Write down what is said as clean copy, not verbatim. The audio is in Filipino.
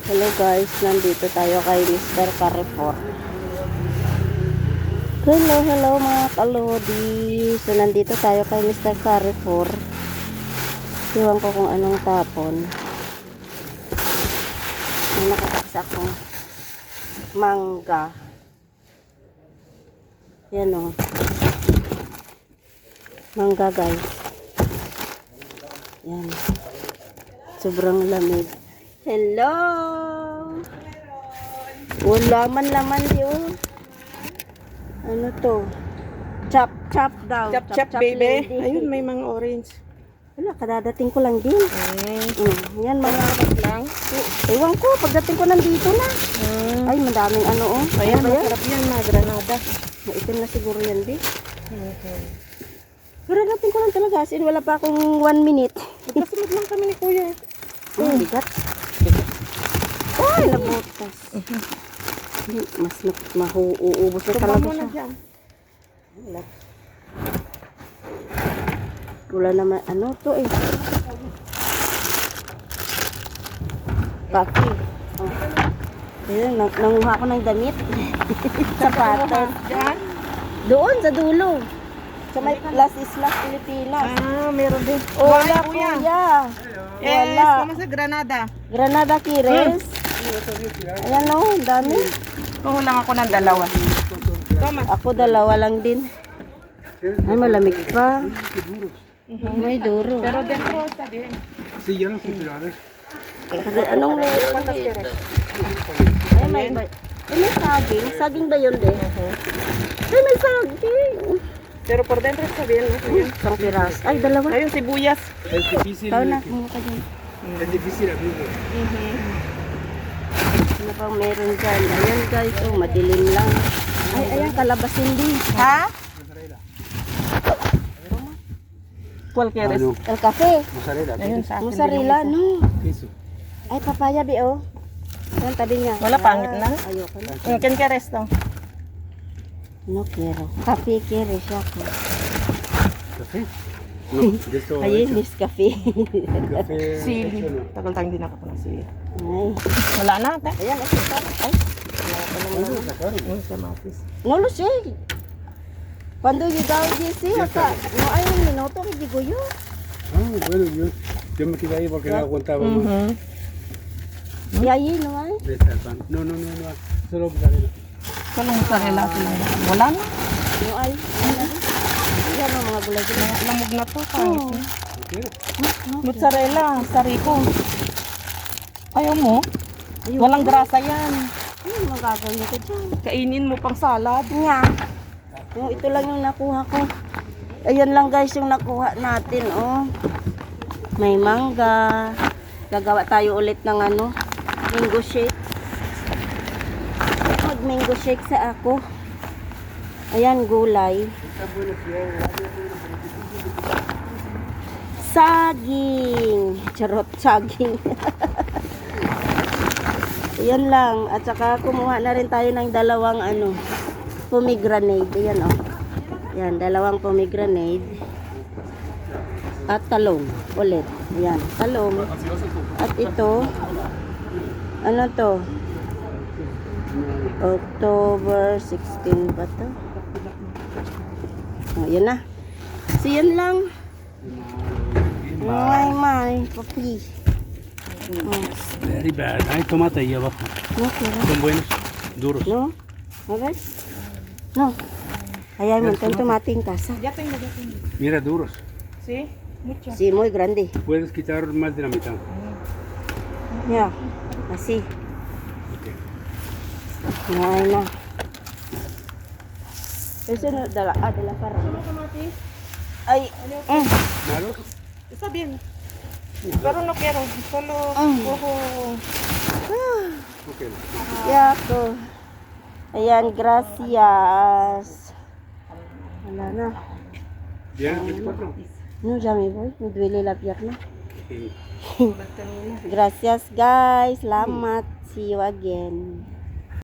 Hello guys, nandito tayo kay Mr. Carrefour. Hello mga kalodi. So nandito tayo kay Mr. Carrefour. Iwan ko kung anong tapon. May nakakasa akong mangga. Yan o. Mangga guys. Yan. Sobrang lamig. Hello! Laman yun. Ano to? Chop daw. Chop baby. Lady. Ayun, may mga orange. Wala, kadadating ko lang din. Yan mga lang. ewan ko, pagdating ko nandito na. Ay, madaming ano oh. Ayan, Ano ba yan? masarap yan, mga granada. Maitim na siguro yan, di. Pero dating ko lang talaga. As in, wala pa akong 1 minute. Magkasunod lang kami ni kuya. Bigat. Ay, nabutas. Mas mahuubos na talaga Mo na siya. dyan. Wala naman, ano to eh. Kaki. Oh. Ayun, nanguha ko ng damit. Sapatos. Dyan? Doon, sa dulo. Sa may Las Islas, Pilipinas. Meron din. Wala, kuya. kuya. Wala. Kama sa granada. Granada Kires. Ayan o, dami. Kuha lang ako ng dalawa. Tama. Ako dalawa lang din. Ay, malamig pa. May duro. Pero dentro, sabi. Sí, ya no funcionan. Kasi anong meron? Ay, may saging. Saging ba yun din? Ay, may saging. Pero por dentro, sabi yan. Isang piras. Ay, dalawa. Ayun, sibuyas. Es difícil. Ikaw na, kumuha ka dyan. Es difícil abrirlo. Ano pang meron dyan? Ayan guys, oh, madilim lang. Ay, ayan, kalabasin din. Ha? ¿Cuál quieres? Ano? El café. Mozzarella. Ayun, sa akin. Mozzarella, no. Queso. Ay, papaya, bi, oh. Ayan, tabi niya. Wala, pangit na. Ayoko na. ¿Quién quieres to? No quiero. Café quiere siya ko. ¿Café? No, de esto. Ayun, Miss Café. Café. Sili. hecho, no. Tagal tayong hindi nakapon ng sili. Ay. Wala na, ate. Ayan, ito pa. Ay. ¿Cuándo lo sacaron? Yung kamatis. No lo sé. Cuando llegaba dice, acá, no hay un minuto que digo yo. Ah, bueno, yo me quedé ahí porque no aguantaba más. Y ahí no hay. De este pan. No, solo mozzarella. Kano mozzarella? Wala na. No hay. Yan ang mga gulay-gulay. Lamog na to. Oh. ¿No quieres? Mozzarella, sariko. Ayaw mo? Ayun. Walang grasa yan. Ano magagawin ko dyan? Kainin mo pang salad. Nga. Oh, ito lang yung nakuha ko. Ayan lang guys yung nakuha natin. Oh. May mangga. Gagawa tayo ulit ng ano, mango shake. Mag mango shake sa ako. Ayan, gulay. Saging. Charot, saging. Ayan lang. At saka kumuha na rin tayo ng dalawang ano, pomegranate. Ayan o. Ayan, dalawang pomegranate. At talong. Ulit. Ayan, talong. At ito, ano to? October 16 ba to? Oh, yun na. So, yan lang. May, papi. Very bad. Hay tomate ahí abajo. No, quiero. Son buenos, duros. No? A ver. No. Ayan, montón tomate en casa. Ya tengo. Mira, duros. Sí, mucho. Sí, muy grande. Puedes quitar más de la mitad. Ya, así. Ay, na. Eso no, de la parra. Ay, ¿Malos? Está bien. Pero no quiero. Solo cojo. Ok. yako. Ayan, gracias. Wala na. ¿Bien? 24. No, ya me voy. Me duele la pierna. Sí. Gracias, guys. Salamat. See you again.